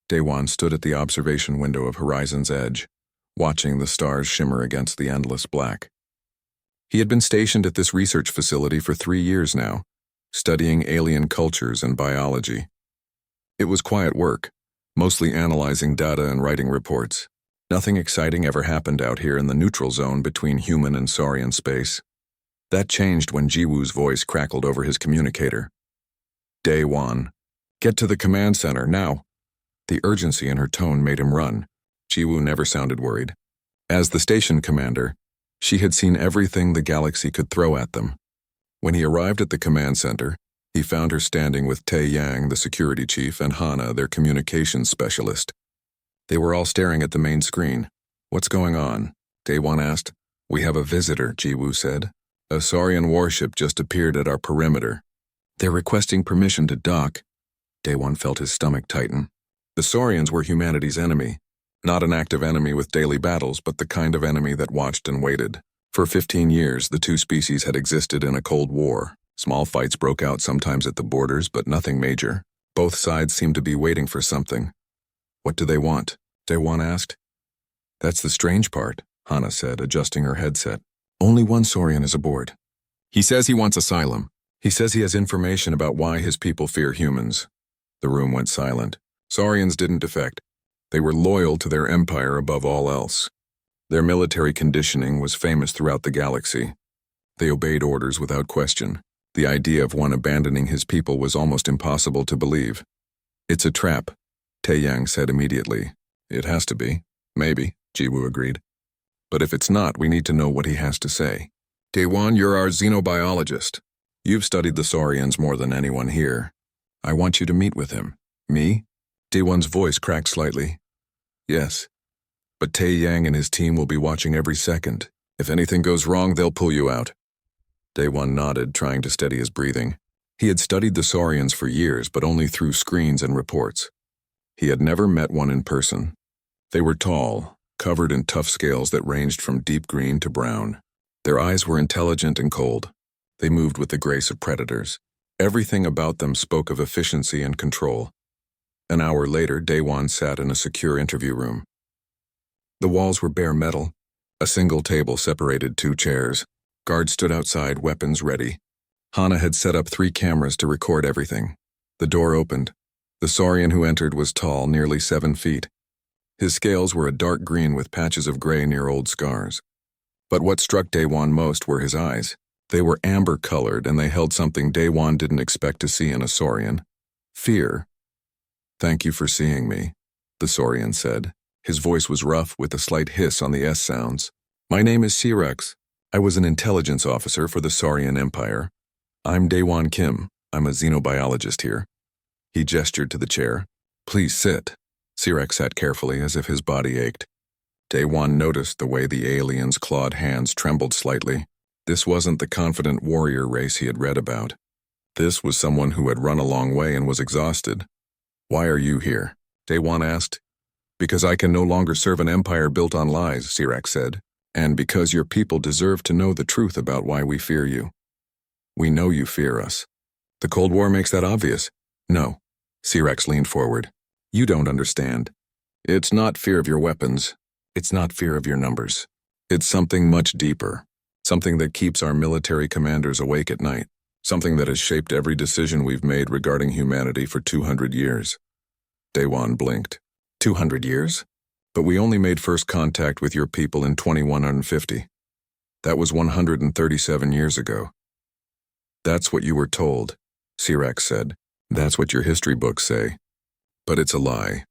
Daewon stood at the observation window of Horizon's Edge, watching the stars shimmer against the endless black. He had been stationed at this research facility for 3 years now, studying alien cultures and biology. It was quiet work, mostly analyzing data and writing reports. Nothing exciting ever happened out here in the neutral zone between human and saurian space. That changed when Jiwoo's voice crackled over his communicator. Daewon, get to the command center, now. The urgency in her tone made him run. Jiwoo never sounded worried. As the station commander, she had seen everything the galaxy could throw at them. When he arrived at the command center, he found her standing with Tae Yang, the security chief, and Hana, their communications specialist. They were all staring at the main screen. What's going on? Daewon asked. We have a visitor, Jiwoo said. A saurian warship just appeared at our perimeter. They're requesting permission to dock. Daewon felt his stomach tighten. The saurians were humanity's enemy. Not an active enemy with daily battles, but the kind of enemy that watched and waited. For 15 years, the two species had existed in a Cold War. Small fights broke out sometimes at the borders, but nothing major. Both sides seemed to be waiting for something. What do they want? Daewon asked. That's the strange part, Hana said, adjusting her headset. Only one saurian is aboard. He says he wants asylum. He says he has information about why his people fear humans. The room went silent. Saurians didn't defect. They were loyal to their empire above all else. Their military conditioning was famous throughout the galaxy. They obeyed orders without question. The idea of one abandoning his people was almost impossible to believe. It's a trap, Tae Yang said immediately. It has to be. Maybe, Jiwoo agreed. But if it's not, we need to know what he has to say. Daewon, you're our xenobiologist. You've studied the saurians more than anyone here. I want you to meet with him. Me? Daewon's voice cracked slightly. Yes. But Tae Yang and his team will be watching every second. If anything goes wrong, they'll pull you out. Daewon nodded, trying to steady his breathing. He had studied the saurians for years, but only through screens and reports. He had never met one in person. They were tall, covered in tough scales that ranged from deep green to brown. Their eyes were intelligent and cold. They moved with the grace of predators. Everything about them spoke of efficiency and control. An hour later, Daewon sat in a secure interview room. The walls were bare metal. A single table separated 2 chairs. Guards stood outside, weapons ready. Hana had set up 3 cameras to record everything. The door opened. The saurian who entered was tall, nearly 7 feet. His scales were a dark green with patches of gray near old scars. But what struck Daewon most were his eyes. They were amber-colored, and they held something Daewon didn't expect to see in a saurian. Fear. Thank you for seeing me, the saurian said. His voice was rough with a slight hiss on the S sounds. My name is Sirex. I was an intelligence officer for the Saurian Empire. I'm Daewon Kim. I'm a xenobiologist here. He gestured to the chair. Please sit. Sirex sat carefully as if his body ached. Daewon noticed the way the alien's clawed hands trembled slightly. This wasn't the confident warrior race he had read about. This was someone who had run a long way and was exhausted. Why are you here? Daewon asked. Because I can no longer serve an empire built on lies, Sirex said. And because your people deserve to know the truth about why we fear you. We know you fear us. The Cold War makes that obvious. No. Sirex leaned forward. You don't understand. It's not fear of your weapons. It's not fear of your numbers. It's something much deeper. Something that keeps our military commanders awake at night. Something that has shaped every decision we've made regarding humanity for 200 years. Daewon blinked. 200 years? But we only made first contact with your people in 2150. That was 137 years ago. That's what you were told, Sirex said. That's what your history books say. But it's a lie.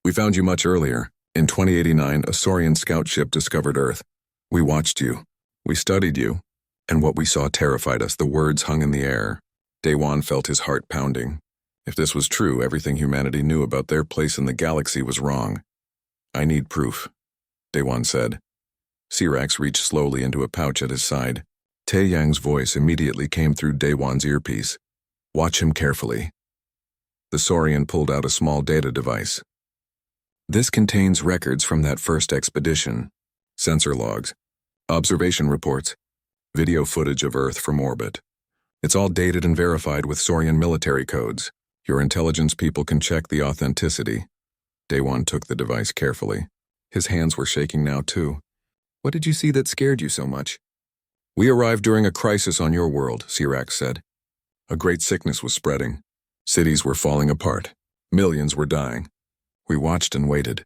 We found you much earlier. In 2089, a Saurian scout ship discovered Earth. We watched you. We studied you. And what we saw terrified us. The words hung in the air. Daewon felt his heart pounding. If this was true, everything humanity knew about their place in the galaxy was wrong. I need proof, Daewon said. Sirex reached slowly into a pouch at his side. Tae Yang's voice immediately came through Daewon's earpiece. Watch him carefully. The Saurian pulled out a small data device. This contains records from that first expedition. Sensor logs, observation reports, video footage of Earth from orbit. It's all dated and verified with Saurian military codes. Your intelligence people can check the authenticity. Daewon took the device carefully. His hands were shaking now, too. What did you see that scared you so much? We arrived during a crisis on your world, Sirax said. A great sickness was spreading. Cities were falling apart. Millions were dying. We watched and waited,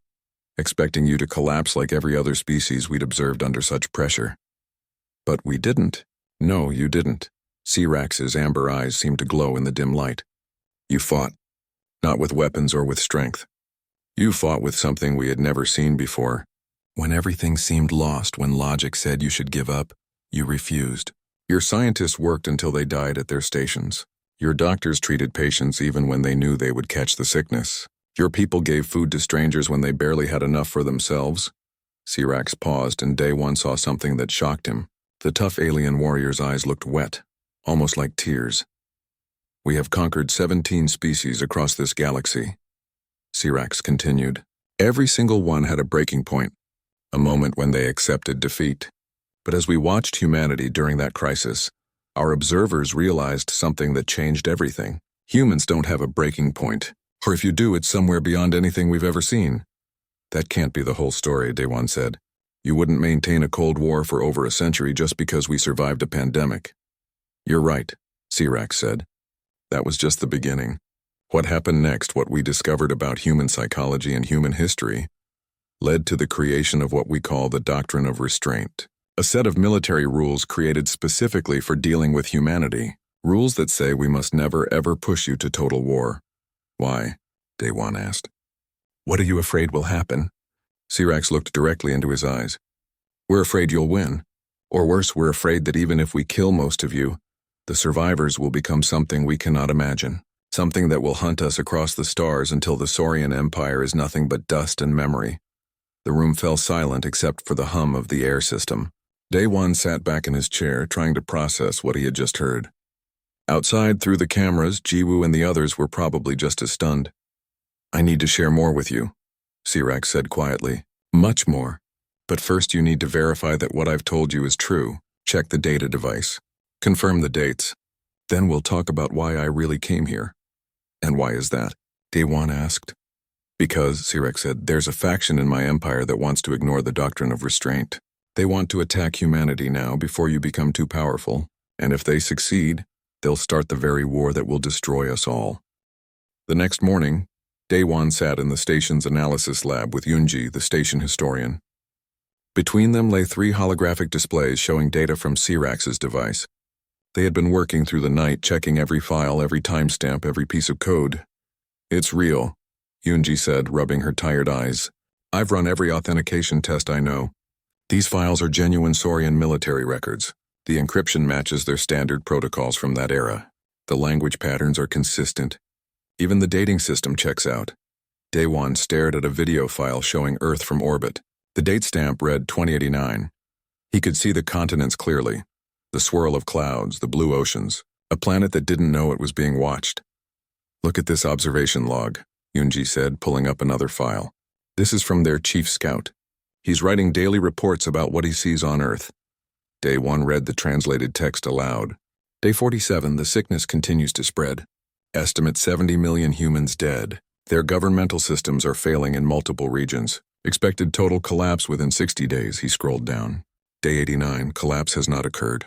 expecting you to collapse like every other species we'd observed under such pressure. But we didn't. No, you didn't. Sirax's amber eyes seemed to glow in the dim light. You fought, not with weapons or with strength. You fought with something we had never seen before. When everything seemed lost, when logic said you should give up, you refused. Your scientists worked until they died at their stations. Your doctors treated patients even when they knew they would catch the sickness. Your people gave food to strangers when they barely had enough for themselves. Sirax paused, and Daewon saw something that shocked him. The tough alien warrior's eyes looked wet, almost like tears. We have conquered 17 species across this galaxy. Sirax continued. Every single one had a breaking point, a moment when they accepted defeat. But as we watched humanity during that crisis, our observers realized something that changed everything. Humans don't have a breaking point, or if you do, it's somewhere beyond anything we've ever seen. That can't be the whole story, Daewon said. You wouldn't maintain a Cold War for over a century just because we survived a pandemic. You're right, Sirax said. That was just the beginning. What happened next, what we discovered about human psychology and human history, led to the creation of what we call the doctrine of restraint. A set of military rules created specifically for dealing with humanity. Rules that say we must never ever push you to total war. Why? Daewon asked. What are you afraid will happen? Sirax looked directly into his eyes. We're afraid you'll win. Or worse, we're afraid that even if we kill most of you, the survivors will become something we cannot imagine. Something that will hunt us across the stars until the Saurian Empire is nothing but dust and memory. The room fell silent except for the hum of the air system. Daewon sat back in his chair, trying to process what he had just heard. Outside, through the cameras, Jiwoo and the others were probably just as stunned. I need to share more with you, Sirax said quietly. Much more. But first you need to verify that what I've told you is true. Check the data device. Confirm the dates. Then we'll talk about why I really came here. And why is that? Daewon asked. Because, Sirax said, there's a faction in my empire that wants to ignore the doctrine of restraint. They want to attack humanity now before you become too powerful, and if they succeed, they'll start the very war that will destroy us all. The next morning, Daewon sat in the station's analysis lab with Yoonji, the station historian. Between them lay 3 holographic displays showing data from Sirax's device. They had been working through the night, checking every file, every timestamp, every piece of code. It's real, Yoonji said, rubbing her tired eyes. I've run every authentication test I know. These files are genuine Saurian military records. The encryption matches their standard protocols from that era. The language patterns are consistent. Even the dating system checks out. Daewon stared at a video file showing Earth from orbit. The date stamp read 2089. He could see the continents clearly. The swirl of clouds, the blue oceans. A planet that didn't know it was being watched. Look at this observation log, Yoonji said, pulling up another file. This is from their chief scout. He's writing daily reports about what he sees on Earth. Daewon read the translated text aloud. Day 47, the sickness continues to spread. Estimate 70 million humans dead. Their governmental systems are failing in multiple regions. Expected total collapse within 60 days, he scrolled down. Day 89, collapse has not occurred.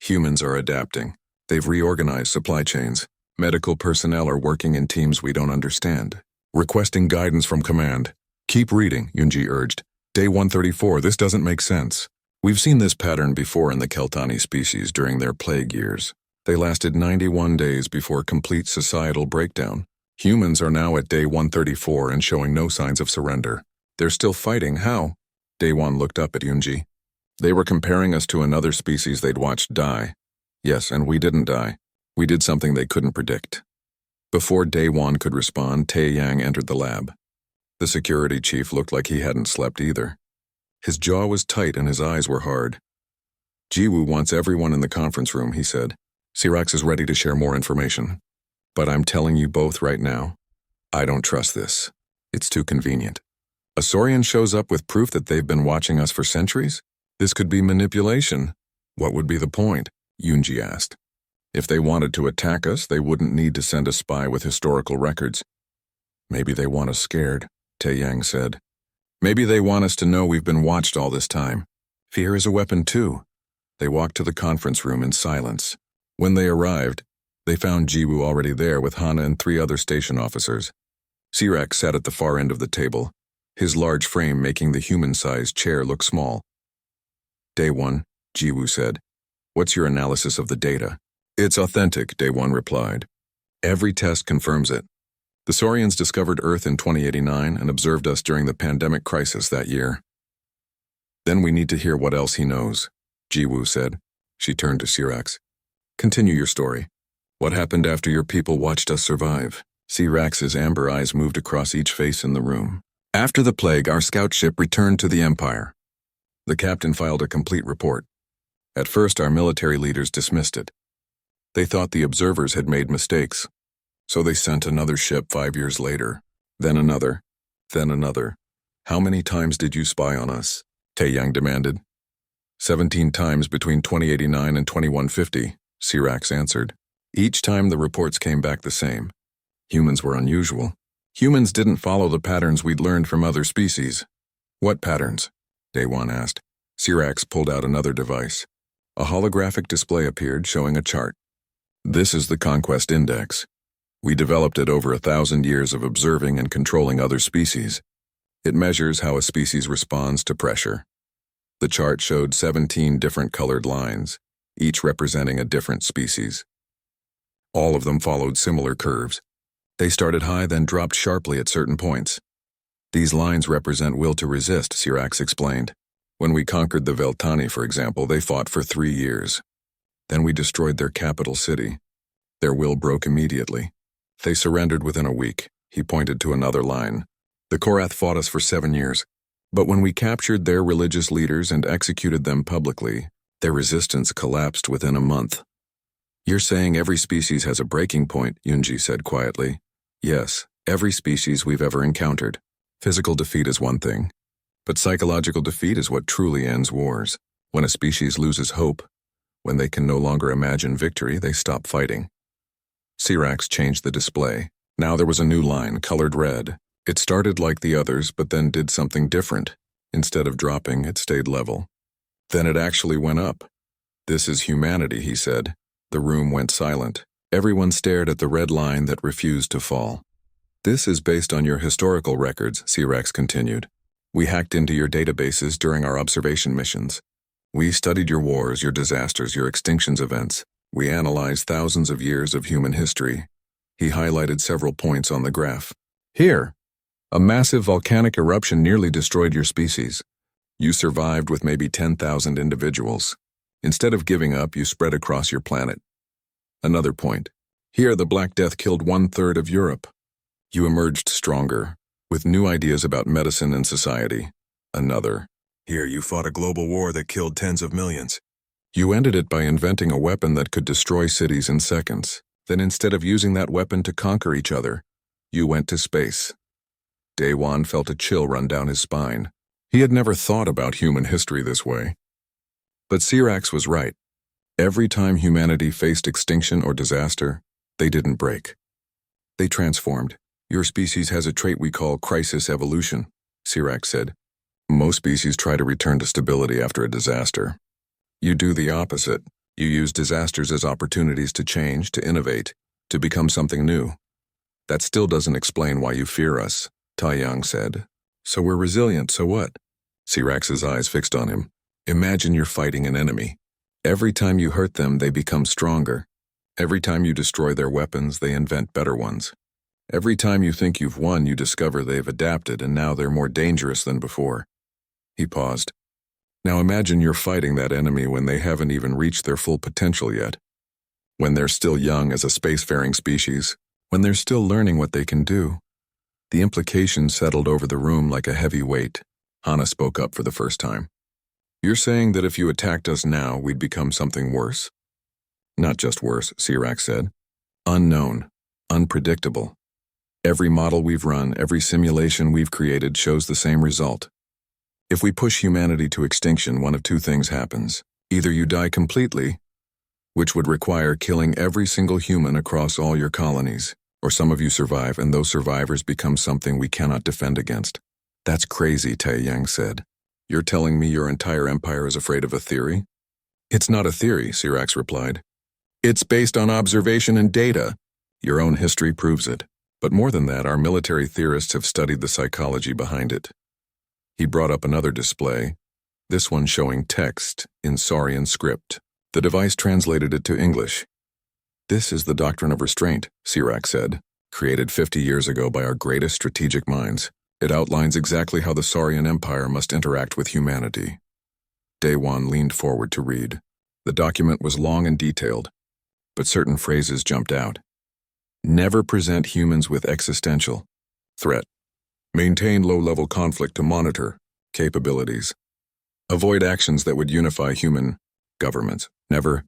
Humans are adapting. They've reorganized supply chains. Medical personnel are working in teams we don't understand. Requesting guidance from command. Keep reading, Yoonji urged. Day 134, this doesn't make sense. We've seen this pattern before in the Keltani species during their plague years. They lasted 91 days before complete societal breakdown. Humans are now at day 134 and showing no signs of surrender. They're still fighting, how? Daewon looked up at Yoonji. They were comparing us to another species they'd watched die. Yes, and we didn't die. We did something they couldn't predict. Before Daewon could respond, Tae-yang entered the lab. The security chief looked like he hadn't slept either. His jaw was tight and his eyes were hard. Jiwoo wants everyone in the conference room, he said. Sirax is ready to share more information. But I'm telling you both right now, I don't trust this. It's too convenient. A Saurian shows up with proof that they've been watching us for centuries? This could be manipulation. What would be the point? Yoonji asked. If they wanted to attack us, they wouldn't need to send a spy with historical records. Maybe they want us scared, Tae-Yang said. Maybe they want us to know we've been watched all this time. Fear is a weapon too. They walked to the conference room in silence. When they arrived, they found Jiwoo already there with Hana and 3 other station officers. Sirac sat at the far end of the table, his large frame making the human-sized chair look small. Day 1, Jiwoo said. What's your analysis of the data? It's authentic, Day 1 replied. Every test confirms it. The Saurians discovered Earth in 2089 and observed us during the pandemic crisis that year. Then we need to hear what else he knows, Jiwoo said. She turned to Sirac. Continue your story. What happened after your people watched us survive? Sirac's amber eyes moved across each face in the room. After the plague, our scout ship returned to the Empire. The captain filed a complete report. At first, our military leaders dismissed it. They thought the observers had made mistakes. So they sent another ship 5 years later. Then another. Then another. How many times did you spy on us? Tae-Yang demanded. 17 times between 2089 and 2150, Sirac answered. Each time the reports came back the same. Humans were unusual. Humans didn't follow the patterns we'd learned from other species. What patterns? Daewon asked. Sirac pulled out another device. A holographic display appeared showing a chart. This is the Conquest Index. We developed it over 1,000 years of observing and controlling other species. It measures how a species responds to pressure. The chart showed 17 different colored lines, each representing a different species. All of them followed similar curves. They started high, then dropped sharply at certain points. These lines represent will to resist, Sirac explained. When we conquered the Veltani, for example, they fought for 3 years. Then we destroyed their capital city. Their will broke immediately. They surrendered within a week. He pointed to another line. The Korath fought us for 7 years. But when we captured their religious leaders and executed them publicly, their resistance collapsed within a month. You're saying every species has a breaking point, Yunji said quietly. Yes, every species we've ever encountered. Physical defeat is one thing, but psychological defeat is what truly ends wars. When a species loses hope, when they can no longer imagine victory, they stop fighting. Sirac changed the display. Now there was a new line, colored red. It started like the others, but then did something different. Instead of dropping, it stayed level. Then it actually went up. This is humanity, he said. The room went silent. Everyone stared at the red line that refused to fall. This is based on your historical records, Sirac continued. We hacked into your databases during our observation missions. We studied your wars, your disasters, your extinctions events. We analyzed thousands of years of human history. He highlighted several points on the graph. Here, a massive volcanic eruption nearly destroyed your species. You survived with maybe 10,000 individuals. Instead of giving up, you spread across your planet. Another point. Here, the Black Death killed 1/3 of Europe. You emerged stronger, with new ideas about medicine and society. Another. Here, you fought a global war that killed tens of millions. You ended it by inventing a weapon that could destroy cities in seconds. Then instead of using that weapon to conquer each other, you went to space. Daewon felt a chill run down his spine. He had never thought about human history this way. But Sirac was right. Every time humanity faced extinction or disaster, they didn't break. They transformed. Your species has a trait we call crisis evolution, Sirac said. Most species try to return to stability after a disaster. You do the opposite. You use disasters as opportunities to change, to innovate, to become something new. That still doesn't explain why you fear us, Tae-Yang said. So we're resilient, so what? Sirac's eyes fixed on him. Imagine you're fighting an enemy. Every time you hurt them, they become stronger. Every time you destroy their weapons, they invent better ones. Every time you think you've won, you discover they've adapted and now they're more dangerous than before. He paused. Now imagine you're fighting that enemy when they haven't even reached their full potential yet. When they're still young as a spacefaring species, when they're still learning what they can do. The implications settled over the room like a heavy weight. Hana spoke up for the first time. You're saying that if you attacked us now, we'd become something worse? Not just worse, Sirac said. Unknown. Unpredictable. Every model we've run, every simulation we've created shows the same result. If we push humanity to extinction, one of two things happens. Either you die completely, which would require killing every single human across all your colonies, Or some of you survive, and those survivors become something we cannot defend against. That's crazy, Taiyang said. You're telling me your entire empire is afraid of a theory? It's not a theory, Sirax replied. It's based on observation and data. Your own history proves it. But more than that, our military theorists have studied the psychology behind it. He brought up another display, this one showing text in Saurian script. The device translated it to English. This is the doctrine of restraint, Sirax said, created 50 years ago by our greatest strategic minds. It outlines exactly how the Saurian Empire must interact with humanity. Daewon leaned forward to read. The document was long and detailed, but certain phrases jumped out. Never present humans with existential threat. Maintain low-level conflict to monitor capabilities. Avoid actions that would unify human governments. Never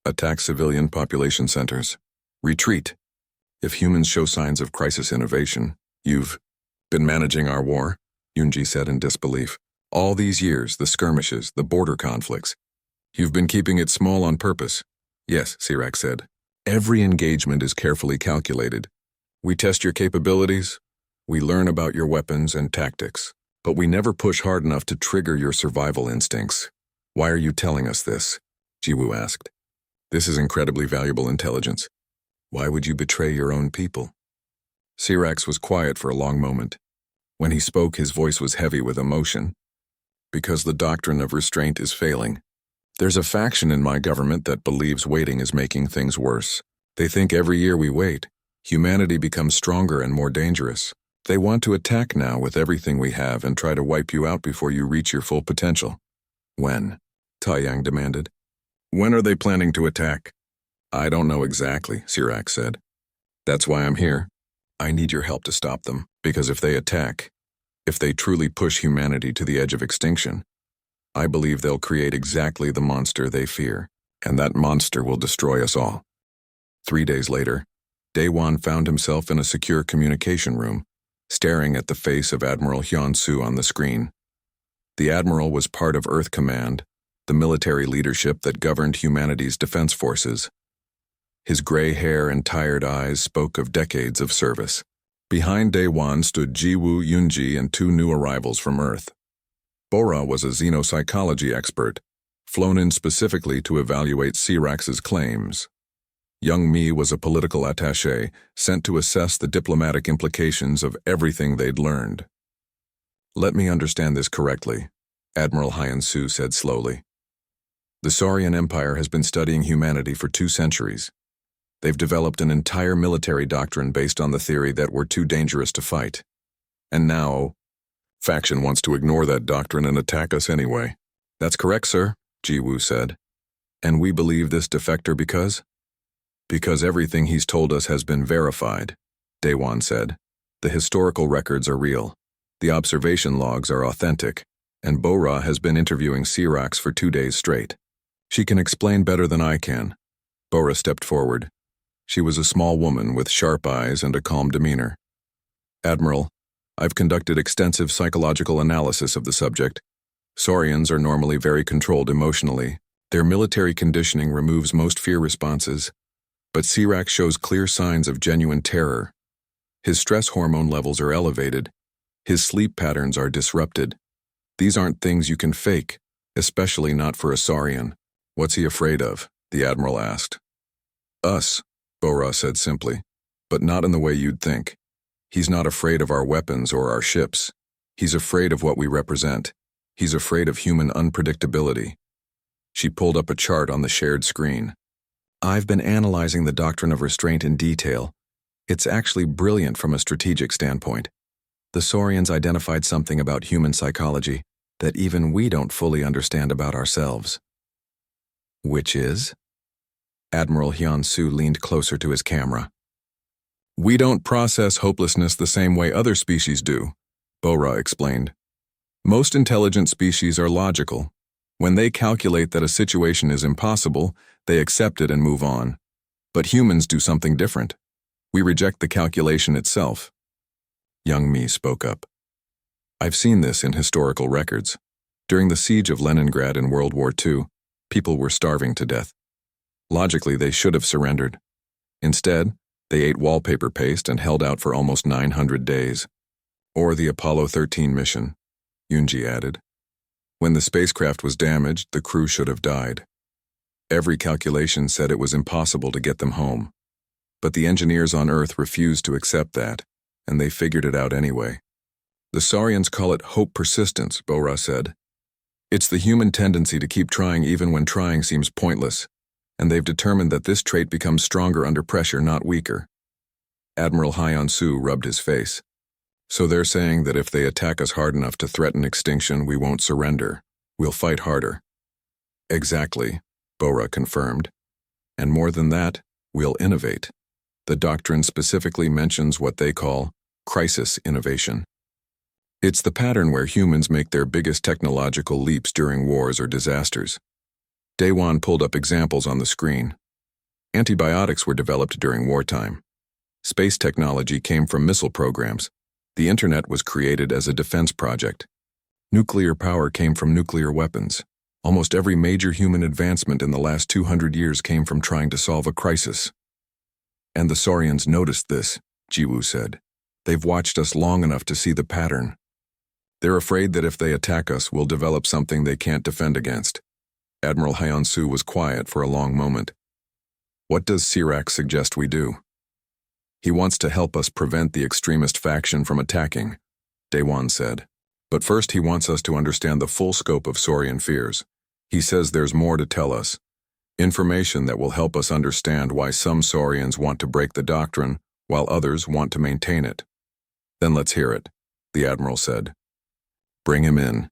attack civilian population centers. Retreat. If humans show signs of crisis innovation, you've been managing our war, Yunji said in disbelief. All these years, the skirmishes, the border conflicts. You've been keeping it small on purpose. Yes, Sirax said. Every engagement is carefully calculated. We test your capabilities, we learn about your weapons and tactics, but we never push hard enough to trigger your survival instincts. Why are you telling us this? Jiwoo asked. This is incredibly valuable intelligence. Why would you betray your own people? Sirax was quiet for a long moment. When he spoke, his voice was heavy with emotion. Because the doctrine of restraint is failing. There's a faction in my government that believes waiting is making things worse. They think every year we wait, humanity becomes stronger and more dangerous. They want to attack now with everything we have and try to wipe you out before you reach your full potential. When? Taiyang demanded. When are they planning to attack? I don't know exactly, Sirax said. That's why I'm here. I need your help to stop them, because if they attack, if they truly push humanity to the edge of extinction, I believe they'll create exactly the monster they fear, and that monster will destroy us all. 3 days later, Daewon found himself in a secure communication room, staring at the face of Admiral Hyun-soo on the screen. The Admiral was part of Earth Command, the military leadership that governed humanity's defense forces. His gray hair and tired eyes spoke of decades of service. Behind Daewon stood Jiwoo, Yunji, and 2 new arrivals from Earth. Bora was a xenopsychology expert, flown in specifically to evaluate Sirax's claims. Young Mi was a political attaché, sent to assess the diplomatic implications of everything they'd learned. Let me understand this correctly, Admiral Hyun-soo said slowly. The Saurian Empire has been studying humanity for 2 centuries. They've developed an entire military doctrine based on the theory that we're too dangerous to fight. And now, faction wants to ignore that doctrine and attack us anyway. That's correct, sir, Jiwoo said. And we believe this defector because? Because everything he's told us has been verified, Daewon said. The historical records are real. The observation logs are authentic. And Bora has been interviewing Sirax for 2 days straight. She can explain better than I can. Bora stepped forward. She was a small woman with sharp eyes and a calm demeanor. Admiral, I've conducted extensive psychological analysis of the subject. Saurians are normally very controlled emotionally. Their military conditioning removes most fear responses. But Sirax shows clear signs of genuine terror. His stress hormone levels are elevated. His sleep patterns are disrupted. These aren't things you can fake, especially not for a Saurian. What's he afraid of? The Admiral asked. Us, Bora said simply, but not in the way you'd think. He's not afraid of our weapons or our ships. He's afraid of what we represent. He's afraid of human unpredictability. She pulled up a chart on the shared screen. I've been analyzing the doctrine of restraint in detail. It's actually brilliant from a strategic standpoint. The Saurians identified something about human psychology that even we don't fully understand about ourselves. Which is? Admiral Hyun-soo leaned closer to his camera. We don't process hopelessness the same way other species do, Bora explained. Most intelligent species are logical. When they calculate that a situation is impossible, they accept it and move on. But humans do something different. We reject the calculation itself. Young Mi spoke up. I've seen this in historical records. During the siege of Leningrad in World War II, people were starving to death. Logically, they should have surrendered. Instead, They ate wallpaper paste and held out for almost 900 days. Or the Apollo 13 mission, Yunji added. When the spacecraft was damaged, the crew should have died. Every calculation said it was impossible to get them home. But the engineers on Earth refused to accept that, and they figured it out anyway. The Saurians call it hope persistence, Bora said. It's the human tendency to keep trying even when trying seems pointless, and they've determined that this trait becomes stronger under pressure, not weaker. Admiral Hyun-soo rubbed his face. So they're saying that if they attack us hard enough to threaten extinction, we won't surrender. We'll fight harder. Exactly, Bora confirmed. And more than that, we'll innovate. The doctrine specifically mentions what they call crisis innovation. It's the pattern where humans make their biggest technological leaps during wars or disasters. Daewon pulled up examples on the screen. Antibiotics were developed during wartime. Space technology came from missile programs. The internet was created as a defense project. Nuclear power came from nuclear weapons. Almost every major human advancement in the last 200 years came from trying to solve a crisis. And the Saurians noticed this, Jiwoo said. They've watched us long enough to see the pattern. They're afraid that if they attack us, we'll develop something they can't defend against. Admiral Hyun-soo was quiet for a long moment. What does Sirac suggest we do? He wants to help us prevent the extremist faction from attacking, Daewon said. But first he wants us to understand the full scope of Saurian fears. He says there's more to tell us. Information that will help us understand why some Saurians want to break the doctrine while others want to maintain it. Then let's hear it, the Admiral said. Bring him in.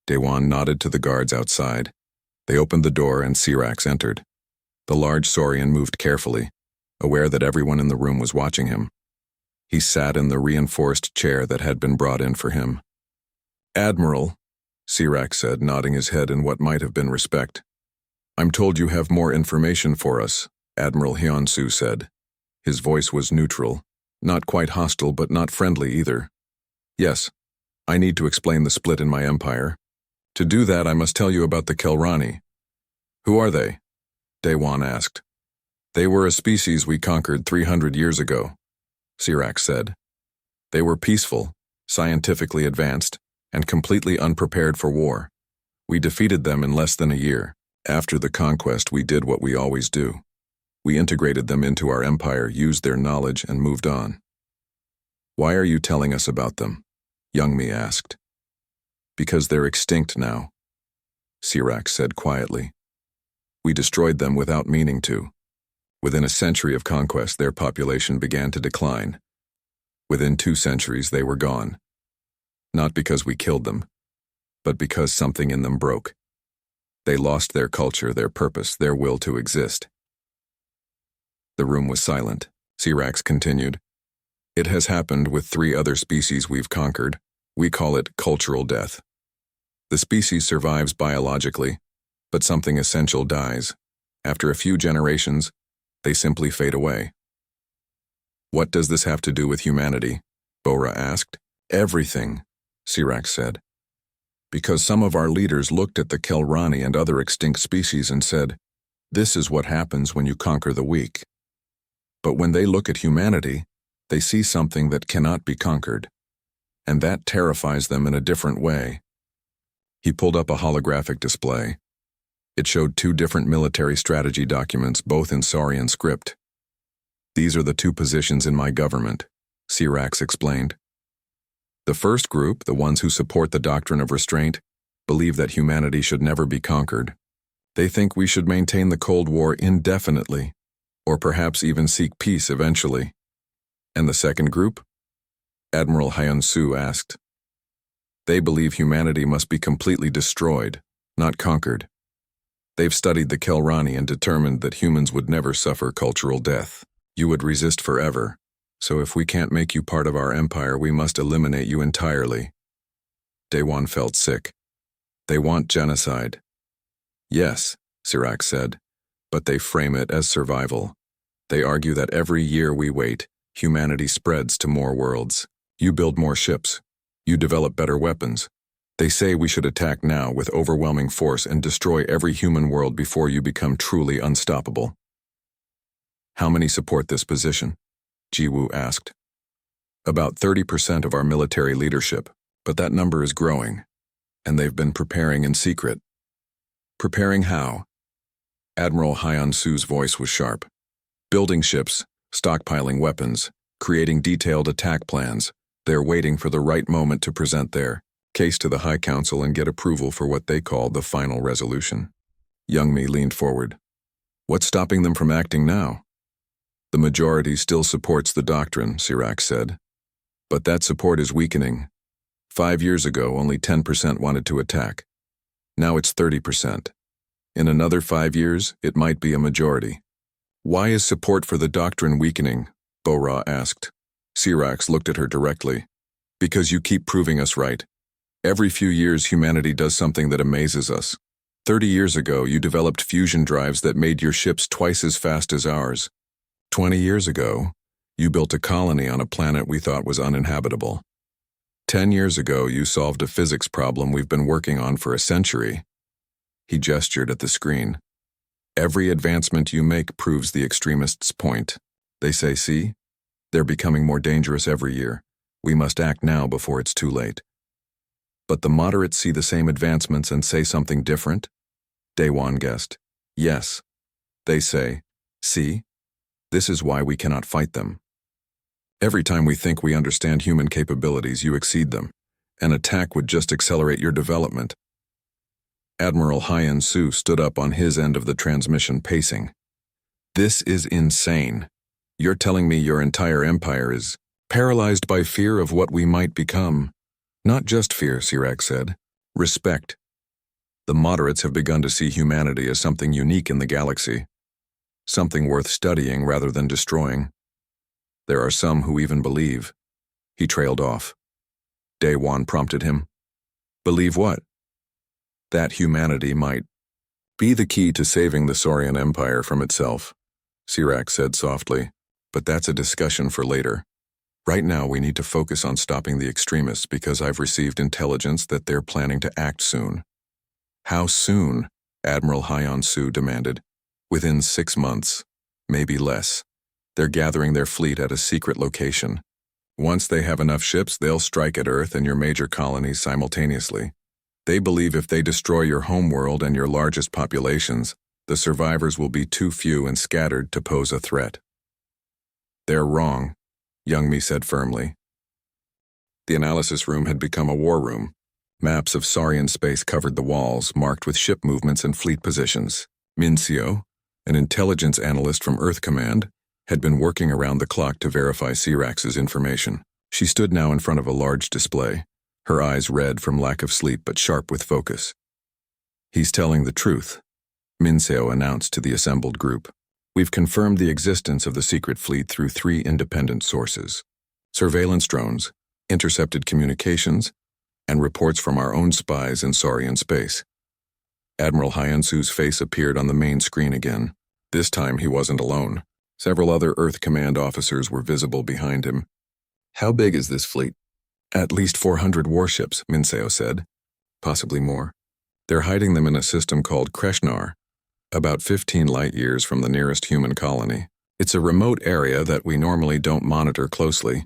Daewon nodded to the guards outside. They opened the door and Sirac entered. The large Saurian moved carefully, aware that everyone in the room was watching him. He sat in the reinforced chair that had been brought in for him. Admiral, Sirac said, nodding his head in what might have been respect. I'm told you have more information for us, Admiral Hyun-soo said. His voice was neutral, not quite hostile but not friendly either. Yes, I need to explain the split in my empire. To do that, I must tell you about the Kelrani. Who are they? Daewon asked. They were a species we conquered 300 years ago, Sirac said. They were peaceful, scientifically advanced, and completely unprepared for war. We defeated them in less than a year. After the conquest, we did what we always do. We integrated them into our empire, used their knowledge, and moved on. Why are you telling us about them? Youngmi asked. Because they're extinct now, Sirac said quietly. We destroyed them without meaning to. Within a century of conquest, their population began to decline. Within 2 centuries, they were gone. Not because we killed them, but because something in them broke. They lost their culture, their purpose, their will to exist. The room was silent. Sirac continued. It has happened with 3 other species we've conquered. We call it cultural death. The species survives biologically, but something essential dies. After a few generations, they simply fade away. What does this have to do with humanity? Bora asked. Everything, Sirac said. Because some of our leaders looked at the Kelrani and other extinct species and said, this is what happens when you conquer the weak. But when they look at humanity, they see something that cannot be conquered, and that terrifies them in a different way. He pulled up a holographic display. It showed 2 different military strategy documents, both in Saurian script. These are the 2 positions in my government, Sirac explained. The first group, the ones who support the doctrine of restraint, believe that humanity should never be conquered. They think we should maintain the Cold War indefinitely, or perhaps even seek peace eventually. And the second group? Admiral Hyun-soo asked. They believe humanity must be completely destroyed, not conquered. They've studied the Kelrani and determined that humans would never suffer cultural death. You would resist forever, so if we can't make you part of our empire, we must eliminate you entirely. Daewon felt sick. They want genocide. Yes, Sirac said, but they frame it as survival. They argue that every year we wait, humanity spreads to more worlds. You build more ships. You develop better weapons. They say we should attack now with overwhelming force and destroy every human world before you become truly unstoppable. How many support this position? Jiwoo asked. About 30% of our military leadership, but that number is growing, and they've been preparing in secret. Preparing how? Admiral Hyun-Soo's voice was sharp. Building ships, stockpiling weapons, creating detailed attack plans. They're waiting for the right moment to present their case to the High Council and get approval for what they call the final resolution. Youngmi leaned forward. What's stopping them from acting now? The majority still supports the doctrine, Sirac said. But that support is weakening. 5 years ago, only 10% wanted to attack. Now it's 30%. In another 5 years, it might be a majority. Why is support for the doctrine weakening? Bo-Ra asked. Sirac looked at her directly. Because you keep proving us right. Every few years, humanity does something that amazes us. 30 years ago, you developed fusion drives that made your ships twice as fast as ours. 20 years ago, you built a colony on a planet we thought was uninhabitable. 10 years ago, you solved a physics problem we've been working on for a century. He gestured at the screen. Every advancement you make proves the extremists' point. They say, see? They're becoming more dangerous every year. We must act now before it's too late. But the moderates see the same advancements and say something different? Daewon guessed. Yes. They say, see? This is why we cannot fight them. Every time we think we understand human capabilities, you exceed them. An attack would just accelerate your development. Admiral Hyun-Soo stood up on his end of the transmission, pacing. This is insane. You're telling me your entire empire is paralyzed by fear of what we might become. Not just fear, Sirac said. Respect. The moderates have begun to see humanity as something unique in the galaxy. Something worth studying rather than destroying. There are some who even believe. He trailed off. Daewon prompted him. Believe what? That humanity might be the key to saving the Saurian Empire from itself, Sirac said softly. But that's a discussion for later. Right now we need to focus on stopping the extremists because I've received intelligence that they're planning to act soon. How soon? Admiral Hyun-Soo demanded. Within 6 months, maybe less. They're gathering their fleet at a secret location. Once they have enough ships, they'll strike at Earth and your major colonies simultaneously. They believe if they destroy your homeworld and your largest populations, the survivors will be too few and scattered to pose a threat. They're wrong, Youngmi said firmly. The analysis room had become a war room. Maps of Saurian space covered the walls, marked with ship movements and fleet positions. Minseo, an intelligence analyst from Earth Command, had been working around the clock to verify Sirac's information. She stood now in front of a large display, her eyes red from lack of sleep but sharp with focus. He's telling the truth, Minseo announced to the assembled group. We've confirmed the existence of the secret fleet through 3 independent sources: surveillance drones, intercepted communications, and reports from our own spies in Saurian space. Admiral Hyun-Soo's face appeared on the main screen again. This time he wasn't alone. Several other Earth Command officers were visible behind him. How big is this fleet? At least 400 warships, Minseo said. Possibly more. They're hiding them in a system called Kreshnar, about 15 light-years from the nearest human colony. It's a remote area that we normally don't monitor closely.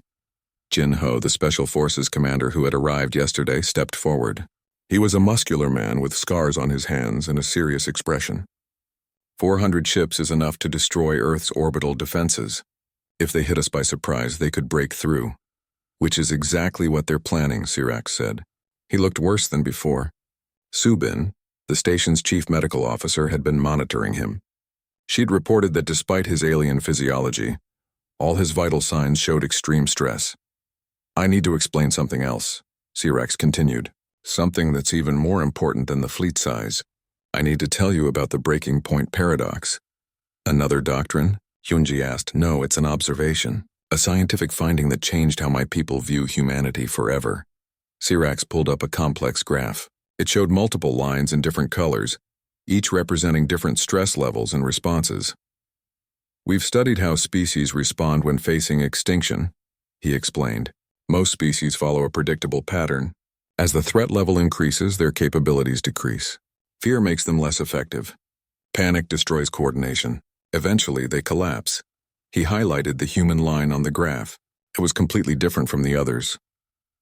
Jin Ho, the Special Forces commander who had arrived yesterday, stepped forward. He was a muscular man with scars on his hands and a serious expression. 400 ships is enough to destroy Earth's orbital defenses. If they hit us by surprise, they could break through. Which is exactly what they're planning, Sirac said. He looked worse than before. Subin, the station's chief medical officer, had been monitoring him. She'd reported that despite his alien physiology, all his vital signs showed extreme stress. I need to explain something else, Sirac continued. Something that's even more important than the fleet size. I need to tell you about the breaking point paradox. Another doctrine? Hyunji asked. No, it's an observation. A scientific finding that changed how my people view humanity forever. Sirac pulled up a complex graph. It showed multiple lines in different colors, each representing different stress levels and responses. We've studied how species respond when facing extinction, he explained. Most species follow a predictable pattern. As the threat level increases, their capabilities decrease. Fear makes them less effective. Panic destroys coordination. Eventually, they collapse. He highlighted the human line on the graph. It was completely different from the others.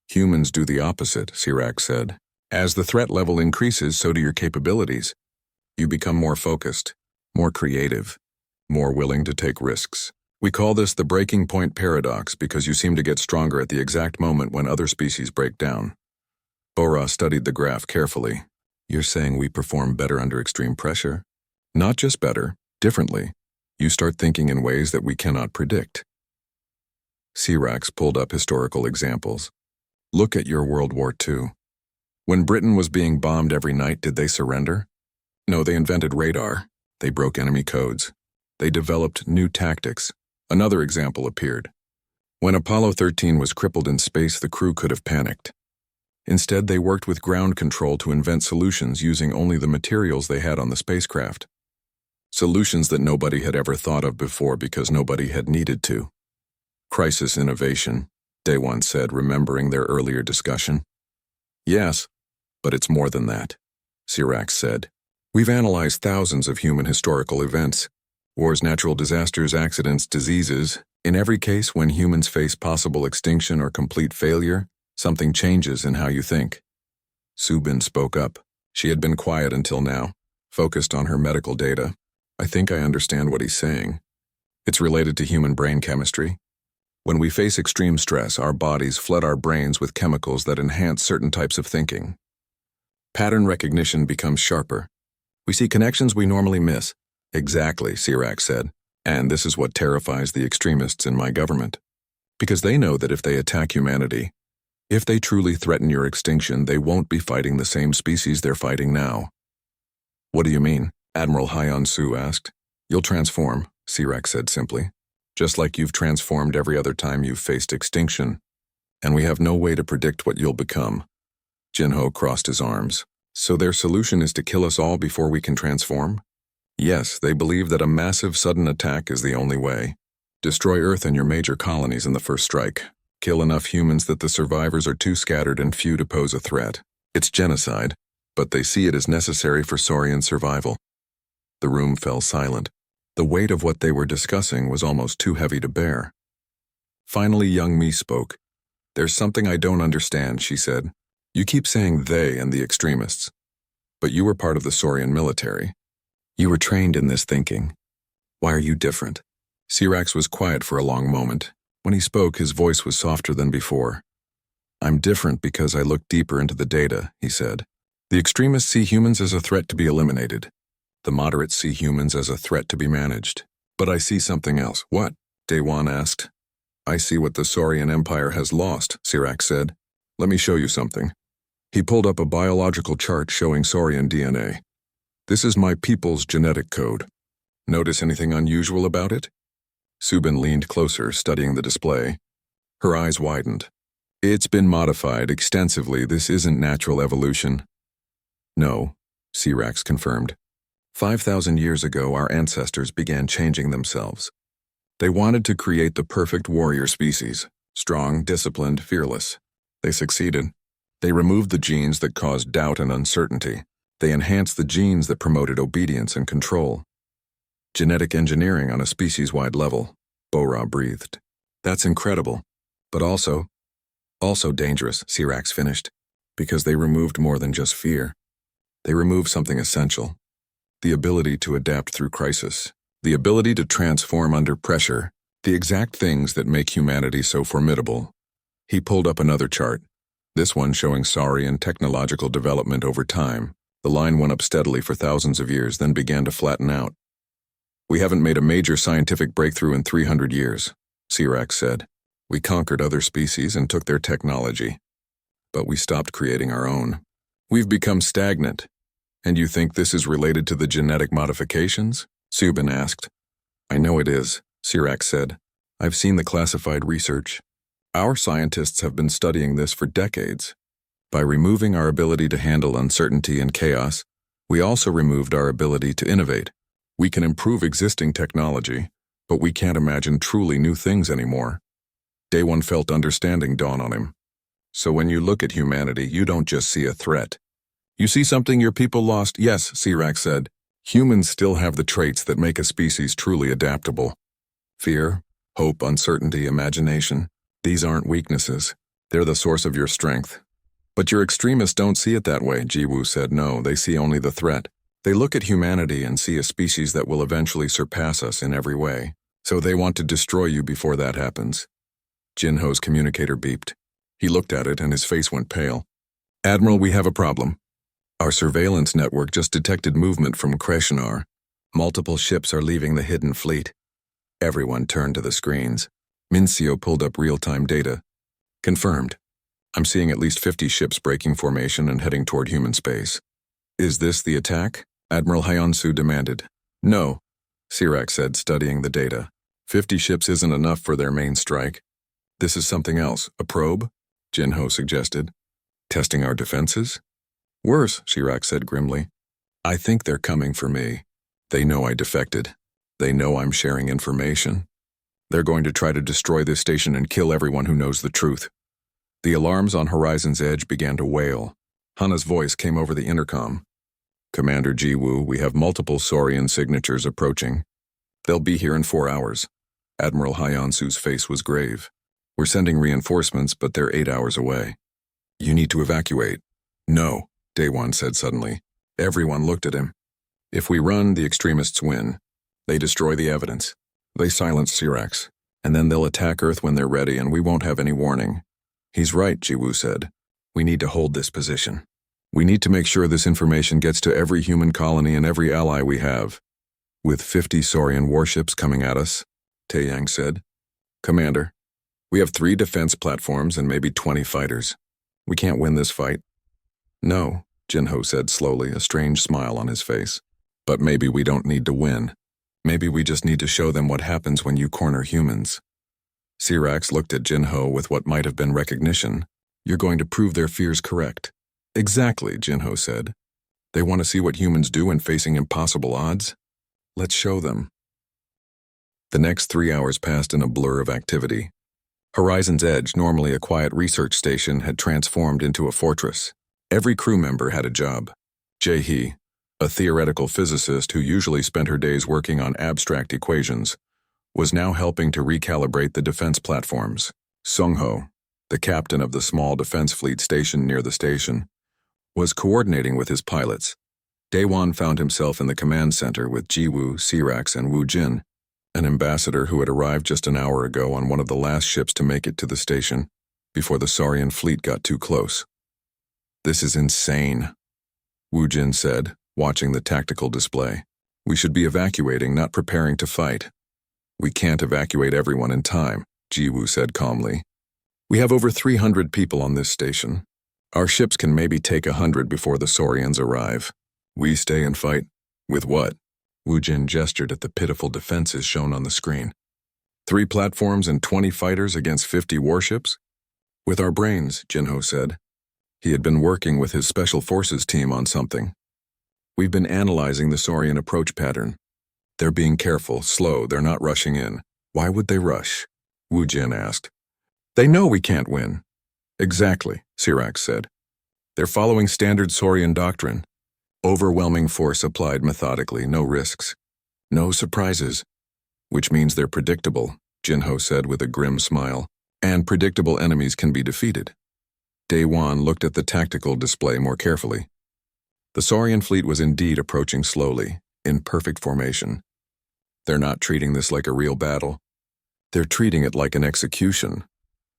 Humans do the opposite, Sirac said. As the threat level increases, so do your capabilities. You become more focused, more creative, more willing to take risks. We call this the breaking point paradox because you seem to get stronger at the exact moment when other species break down. Bora studied the graph carefully. You're saying we perform better under extreme pressure? Not just better, differently. You start thinking in ways that we cannot predict. Sirac pulled up historical examples. Look at your World War II. When Britain was being bombed every night, did they surrender? No, they invented radar. They broke enemy codes. They developed new tactics. Another example appeared. When Apollo 13 was crippled in space, the crew could have panicked. Instead, they worked with ground control to invent solutions using only the materials they had on the spacecraft. Solutions that nobody had ever thought of before because nobody had needed to. Crisis innovation, Day One said, remembering their earlier discussion. Yes, but it's more than that, Sirac said. We've analyzed thousands of human historical events. Wars, natural disasters, accidents, diseases. In every case, when humans face possible extinction or complete failure, something changes in how you think. Subin spoke up. She had been quiet until now, focused on her medical data. I think I understand what he's saying. It's related to human brain chemistry. When we face extreme stress, our bodies flood our brains with chemicals that enhance certain types of thinking. Pattern recognition becomes sharper. We see connections we normally miss. Exactly, Sirac said. And this is what terrifies the extremists in my government. Because they know that if they attack humanity, if they truly threaten your extinction, they won't be fighting the same species they're fighting now. What do you mean? Admiral Hyon-Su asked. You'll transform, Sirac said simply. Just like you've transformed every other time you've faced extinction. And we have no way to predict what you'll become. Jinho crossed his arms. So their solution is to kill us all before we can transform? Yes, they believe that a massive sudden attack is the only way. Destroy Earth and your major colonies in the first strike. Kill enough humans that the survivors are too scattered and few to pose a threat. It's genocide, but they see it as necessary for Saurian survival. The room fell silent. The weight of what they were discussing was almost too heavy to bear. Finally, young Mi spoke. There's something I don't understand, she said. You keep saying they and the extremists. But you were part of the Saurian military. You were trained in this thinking. Why are you different? Sirac was quiet for a long moment. When he spoke, his voice was softer than before. I'm different because I look deeper into the data, he said. The extremists see humans as a threat to be eliminated. The moderates see humans as a threat to be managed. But I see something else. What? Daewon asked. I see what the Saurian Empire has lost, Sirac said. Let me show you something. He pulled up a biological chart showing Saurian DNA. This is my people's genetic code. Notice anything unusual about it? Subin leaned closer, studying the display. Her eyes widened. It's been modified extensively. This isn't natural evolution. No, Sirac confirmed. 5,000 years ago, our ancestors began changing themselves. They wanted to create the perfect warrior species, strong, disciplined, fearless. They succeeded. They removed the genes that caused doubt and uncertainty. They enhanced the genes that promoted obedience and control. Genetic engineering on a species-wide level, Bora breathed. That's incredible, but also dangerous, Sirac finished, because they removed more than just fear. They removed something essential. The ability to adapt through crisis. The ability to transform under pressure. The exact things that make humanity so formidable. He pulled up another chart, this one showing Saurian technological development over time. The line went up steadily for thousands of years, then began to flatten out. We haven't made a major scientific breakthrough in 300 years, Sirac said. We conquered other species and took their technology. But we stopped creating our own. We've become stagnant. And you think this is related to the genetic modifications? Subin asked. I know it is, Sirac said. I've seen the classified research. Our scientists have been studying this for decades. By removing our ability to handle uncertainty and chaos, we also removed our ability to innovate. We can improve existing technology, but we can't imagine truly new things anymore. Daewon felt understanding dawn on him. So when you look at humanity, you don't just see a threat. You see something your people lost? Yes, Sirac said. Humans still have the traits that make a species truly adaptable. Fear, Hope, uncertainty, imagination. These aren't weaknesses. They're the source of your strength. But your extremists don't see it that way, Jiwoo said. No, they see only the threat. They look at humanity and see a species that will eventually surpass us in every way. So they want to destroy you before that happens. Jinho's communicator beeped. He looked at it and his face went pale. Admiral, we have a problem. Our surveillance network just detected movement from Kreshinar. Multiple ships are leaving the hidden fleet. Everyone turned to the screens. Mincio pulled up real-time data. Confirmed. I'm seeing at least 50 ships breaking formation and heading toward human space. Is this the attack? Admiral Hyunsu demanded. No, Sirac said, studying the data. 50 ships isn't enough for their main strike. This is something else. A probe? Jinho suggested. Testing our defenses? Worse, Sirac said grimly. I think they're coming for me. They know I defected. They know I'm sharing information. They're going to try to destroy this station and kill everyone who knows the truth. The alarms on Horizon's Edge began to wail. Hana's voice came over the intercom. Commander Jiwoo, we have multiple Saurian signatures approaching. They'll be here in 4 hours. Admiral Hyunsu's face was grave. We're sending reinforcements, but they're 8 hours away. You need to evacuate. No, Daewon said suddenly. Everyone looked at him. If we run, the extremists win. They destroy the evidence. They silence Sirax. And then they'll attack Earth when they're ready, and we won't have any warning. He's right, Jiwoo said. We need to hold this position. We need to make sure this information gets to every human colony and every ally we have. With 50 Saurian warships coming at us, Taeyang said. Commander, we have 3 defense platforms and maybe 20 fighters. We can't win this fight. No, Jinho said slowly, a strange smile on his face. But maybe we don't need to win. Maybe we just need to show them what happens when you corner humans. Sirax looked at Jinho with what might have been recognition. You're going to prove their fears correct. Exactly, Jinho said. They want to see what humans do when facing impossible odds? Let's show them. The next 3 hours passed in a blur of activity. Horizon's Edge, normally a quiet research station, had transformed into a fortress. Every crew member had a job. Jae-hee, a theoretical physicist who usually spent her days working on abstract equations, was now helping to recalibrate the defense platforms. Sung-ho, the captain of the small defense fleet stationed near the station, was coordinating with his pilots. Daewon found himself in the command center with Jiwoo, Sirax, and Woo Jin, an ambassador who had arrived just an hour ago on one of the last ships to make it to the station before the Saurian fleet got too close. This is insane, Woo Jin said, watching the tactical display. We should be evacuating, not preparing to fight. We can't evacuate everyone in time, Jiwoo said calmly. We have over 300 people on this station. Our ships can maybe take 100 before the Saurians arrive. We stay and fight. With what? Woo Jin gestured at the pitiful defenses shown on the screen. 3 platforms and 20 fighters against 50 warships? With our brains, Jinho said. He had been working with his Special Forces team on something. We've been analyzing the Saurian approach pattern. They're being careful, slow, they're not rushing in. Why would they rush? Woo Jin asked. They know we can't win. Exactly, Sirax said. They're following standard Saurian doctrine. Overwhelming force applied methodically, no risks. No surprises. Which means they're predictable, Jinho said with a grim smile. And predictable enemies can be defeated. Daewon looked at the tactical display more carefully. The Saurian fleet was indeed approaching slowly, in perfect formation. They're not treating this like a real battle. They're treating it like an execution.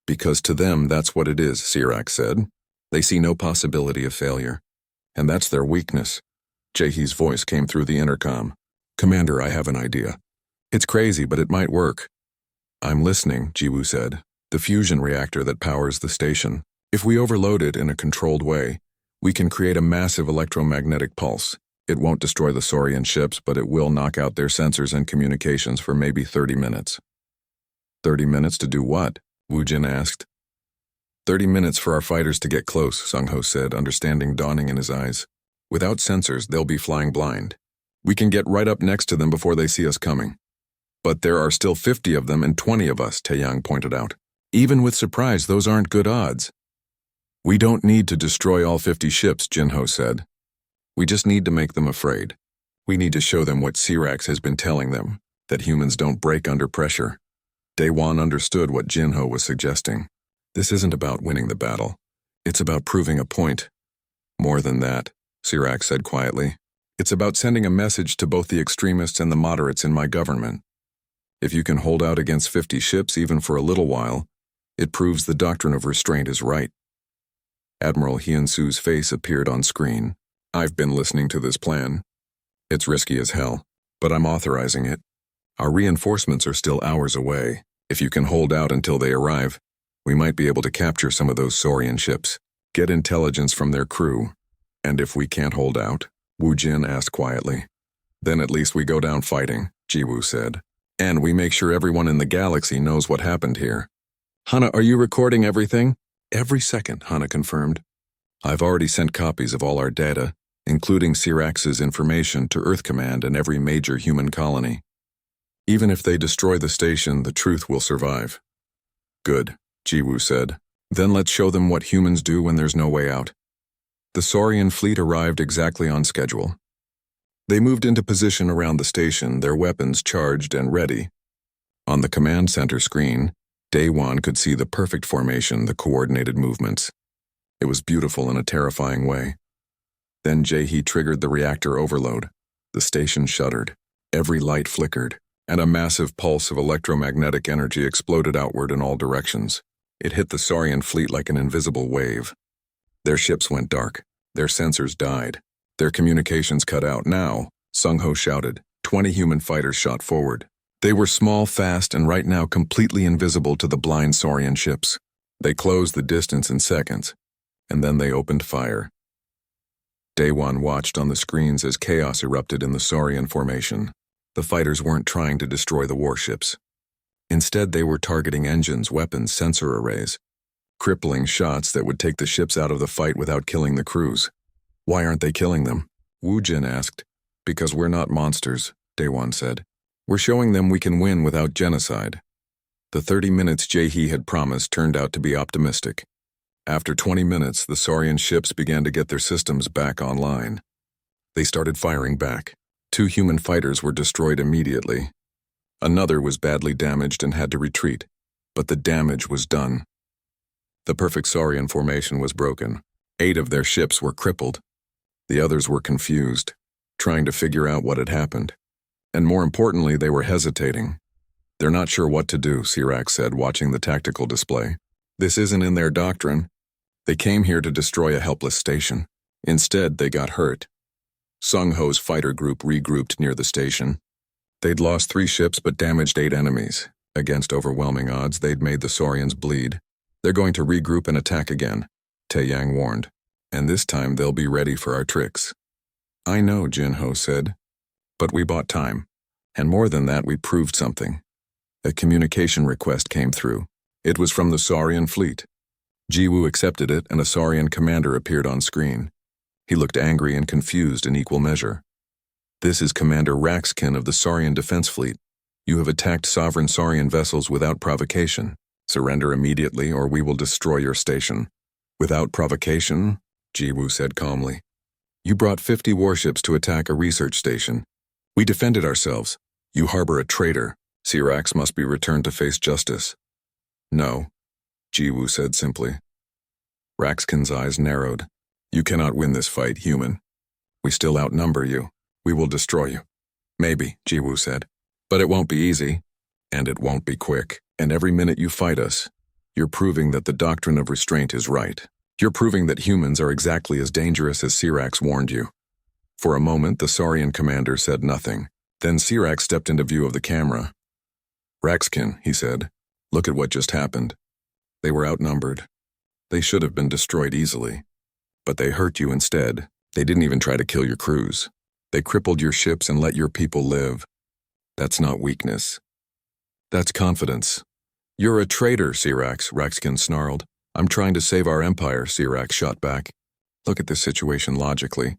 Because to them, that's what it is, Sirax said. They see no possibility of failure. And that's their weakness. Jae-hee's voice came through the intercom. Commander, I have an idea. It's crazy, but it might work. I'm listening, Jiwoo said. The fusion reactor that powers the station. If we overload it in a controlled way, we can create a massive electromagnetic pulse. It won't destroy the Saurian ships, but it will knock out their sensors and communications for maybe 30 minutes. 30 minutes to do what? Woo Jin asked. 30 minutes for our fighters to get close, Sung-ho said, understanding dawning in his eyes. Without sensors, they'll be flying blind. We can get right up next to them before they see us coming. But there are still 50 of them and 20 of us, Taeyang pointed out. Even with surprise, those aren't good odds. We don't need to destroy all 50 ships, Jinho said. We just need to make them afraid. We need to show them what Sirax has been telling them, that humans don't break under pressure. Daewon understood what Jinho was suggesting. This isn't about winning the battle. It's about proving a point. More than that, Sirac said quietly. It's about sending a message to both the extremists and the moderates in my government. If you can hold out against 50 ships even for a little while, it proves the doctrine of restraint is right. Admiral Hyunsu's face appeared on screen. I've been listening to this plan. It's risky as hell, but I'm authorizing it. Our reinforcements are still hours away. If you can hold out until they arrive, we might be able to capture some of those Saurian ships, get intelligence from their crew. And if we can't hold out? Wu Jin asked quietly. Then at least we go down fighting, Jiwoo said. And we make sure everyone in the galaxy knows what happened here. Hana, are you recording everything? Every second, Hana confirmed. I've already sent copies of all our data, including Sirac's information to Earth Command and every major human colony. Even if they destroy the station, the truth will survive. Good, Jiwoo said. Then let's show them what humans do when there's no way out. The Saurian fleet arrived exactly on schedule. They moved into position around the station, their weapons charged and ready. On the command center screen, Daewon could see the perfect formation, the coordinated movements. It was beautiful in a terrifying way. Then Jae-hee triggered the reactor overload. The station shuddered. Every light flickered, and a massive pulse of electromagnetic energy exploded outward in all directions. It hit the Saurian fleet like an invisible wave. Their ships went dark. Their sensors died. Their communications cut out. Now, Sung-ho shouted. 20 human fighters shot forward. They were small, fast, and right now completely invisible to the blind Saurian ships. They closed the distance in seconds, and then they opened fire. Daewon watched on the screens as chaos erupted in the Saurian formation. The fighters weren't trying to destroy the warships. Instead, they were targeting engines, weapons, sensor arrays. Crippling shots that would take the ships out of the fight without killing the crews. Why aren't they killing them? Wu Jin asked. Because we're not monsters, Daewon said. We're showing them we can win without genocide. The 30 minutes Jae-hee had promised turned out to be optimistic. After 20 minutes, the Saurian ships began to get their systems back online. They started firing back. 2 human fighters were destroyed immediately. Another was badly damaged and had to retreat, but the damage was done. The perfect Saurian formation was broken. 8 of their ships were crippled. The others were confused, trying to figure out what had happened. And more importantly, they were hesitating. They're not sure what to do, Sirac said, watching the tactical display. This isn't in their doctrine. They came here to destroy a helpless station. Instead, they got hurt. Sung-ho's fighter group regrouped near the station. They'd lost 3 ships but damaged 8 enemies. Against overwhelming odds, they'd made the Saurians bleed. They're going to regroup and attack again, Taeyang warned. And this time they'll be ready for our tricks. I know, Jinho said. But we bought time. And more than that, we proved something. A communication request came through. It was from the Saurian fleet. Jiwoo accepted it, and a Saurian commander appeared on screen. He looked angry and confused in equal measure. This is Commander Raxkin of the Saurian Defense Fleet. You have attacked sovereign Saurian vessels without provocation. Surrender immediately, or we will destroy your station. Without provocation? Jiwoo said calmly. You brought 50 warships to attack a research station. We defended ourselves. You harbor a traitor. Sirac must be returned to face justice. No, Jiwoo said simply. Raxkin's eyes narrowed. You cannot win this fight, human. We still outnumber you. We will destroy you. Maybe, Jiwoo said. But it won't be easy. And it won't be quick. And every minute you fight us, you're proving that the doctrine of restraint is right. You're proving that humans are exactly as dangerous as Sirac warned you. For a moment, the Saurian commander said nothing. Then Sirac stepped into view of the camera. Raxkin, he said, look at what just happened. They were outnumbered. They should have been destroyed easily. But they hurt you instead. They didn't even try to kill your crews. They crippled your ships and let your people live. That's not weakness. That's confidence. You're a traitor, Sirac, Raxkin snarled. I'm trying to save our empire, Sirac shot back. Look at this situation logically.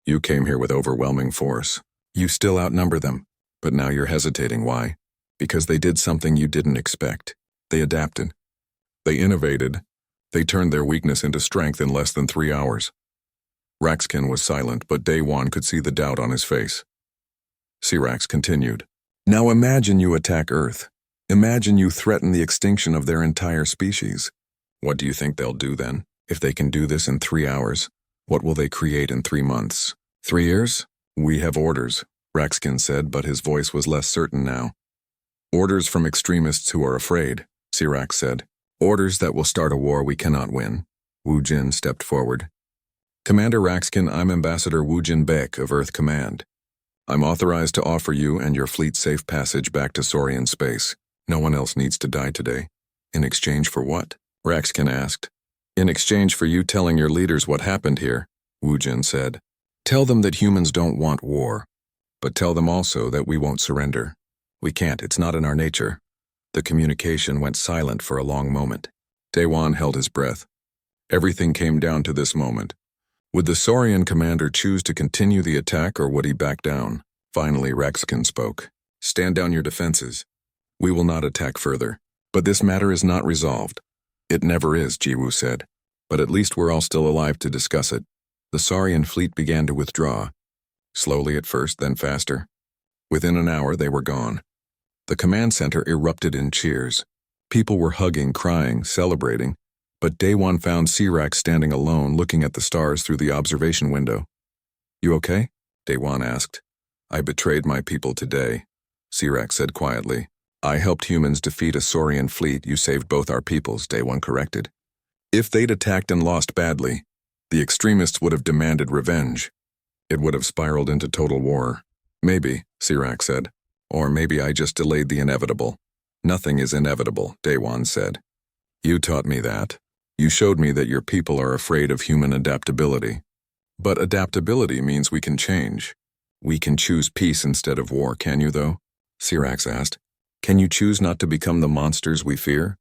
You came here with overwhelming force. You still outnumber them. But now you're hesitating. Why? Because they did something you didn't expect. They adapted. They innovated. They turned their weakness into strength in less than 3 hours. Raxkin was silent, but Daewon could see the doubt on his face. Sirac continued. Now imagine you attack Earth. Imagine you threaten the extinction of their entire species. What do you think they'll do then? If they can do this in 3 hours, what will they create in 3 months? 3 years? We have orders, Raxkin said, but his voice was less certain now. Orders from extremists who are afraid, Sirac said. Orders that will start a war we cannot win. Wu Jin stepped forward. Commander Raxkin, I'm Ambassador Wu Jin Baek of Earth Command. I'm authorized to offer you and your fleet safe passage back to Saurian space. No one else needs to die today. In exchange for what? Raxkin asked. In exchange for you telling your leaders what happened here, Wu Jin said. Tell them that humans don't want war, but tell them also that we won't surrender. We can't, it's not in our nature. The communication went silent for a long moment. Daewon held his breath. Everything came down to this moment. Would the Saurian commander choose to continue the attack or would he back down? Finally, Raxkin spoke. Stand down your defenses. We will not attack further. But this matter is not resolved. It never is, Jiwoo said. But at least we're all still alive to discuss it. The Saurian fleet began to withdraw. Slowly at first, then faster. Within an hour, they were gone. The command center erupted in cheers. People were hugging, crying, celebrating. But Daewon found Sirac standing alone, looking at the stars through the observation window. You okay? Daewon asked. I betrayed my people today, Sirac said quietly. I helped humans defeat a Saurian fleet. You saved both our peoples, Daewon corrected. If they'd attacked and lost badly, the extremists would have demanded revenge. It would have spiraled into total war. Maybe, Sirac said. Or maybe I just delayed the inevitable. Nothing is inevitable, Daewon said. You taught me that. You showed me that your people are afraid of human adaptability. But adaptability means we can change. We can choose peace instead of war, can you though? Sirac asked. Can you choose not to become the monsters we fear?